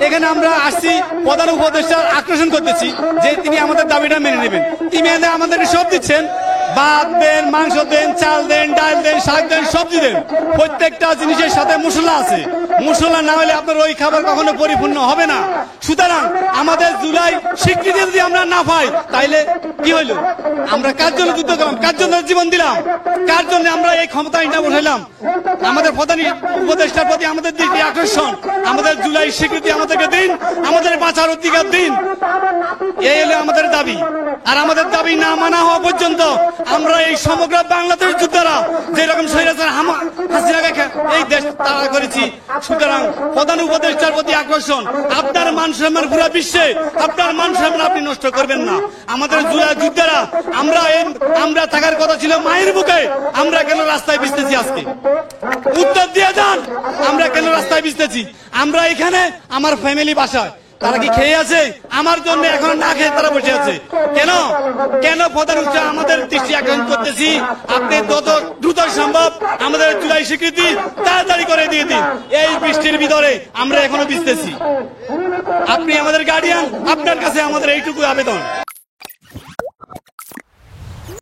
এখানে আমরা আসছি প্রধান উপদেষ্টার আকর্ষণ করতেছি যে তিনি আমাদের দাবিটা মেনে নেবেন। তিনি আমাদেরকে সব দিচ্ছেন, ভাত দেন, মাংস দেন, চাল দেন, ডাল দেন, শাক দেন, সবজি দেন। প্রত্যেকটা জিনিসের সাথে মশলা আছে। মশলা না হলে আপনার ওই খাবার কখনো পরিপূর্ণ হবে না। সুতরাং আমাদের জুলাই স্বীকৃতি যদি আমরা না পাই তাইলে কি হইল? আমরা কার জন্য যুদ্ধ করলাম? কার জন্য জীবন দিলাম? কার জন্য আমরা এই ক্ষমতাটা বসাইলাম? আমাদের প্রধান উপদেষ্টার প্রতি আমাদের দৃষ্টি আকর্ষণ, আমাদের জুলাই স্বীকৃতি আমাদেরকে দিন, আমাদের বাঁচার অধিকার দিন। এই হলো আমাদের দাবি। আর আমাদের দাবি না মানা হওয়া পর্যন্ত আমরা এই সমগ্র বাংলাদেশ যোদ্ধারা যেরকম স্বৈরাচার হাসিনাকে এই দেশ তাড়া করেছি, সুতরাং প্রধান উপদেষ্টার প্রতি আকর্ষণ, আপনার মান সম্মান পুরো বিশ্বে আপনার মান সম্মান আপনি নষ্ট করবেন না। আমাদের যোদ্ধারা আমরা থাকার কথা ছিল মায়ের বুকে, আমরা কেন রাস্তায় ভিজতেছি? আজকে উত্তর দিয়ে যান, আমরা কেন রাস্তায় ভিজতেছি? আমরা এখানে আমার ফ্যামিলি বাসায়, তারা কি খেয়ে আছে? আমার জন্য এখন না খেয়ে তারা বসে আছে। কেন কেন প্রধান উৎসাহ আমাদের দৃষ্টি আকর্ষণ করতেছি, আপনি যত দ্রুত সম্ভব আমাদের জুলাই স্বীকৃতি তাড়াতাড়ি করে দিয়ে দিন। এই বৃষ্টির ভিতরে আমরা এখনো ভিজতেছি। আপনি আমাদের গার্ডিয়ান, আপনার কাছে আমাদের এইটুকু আবেদন।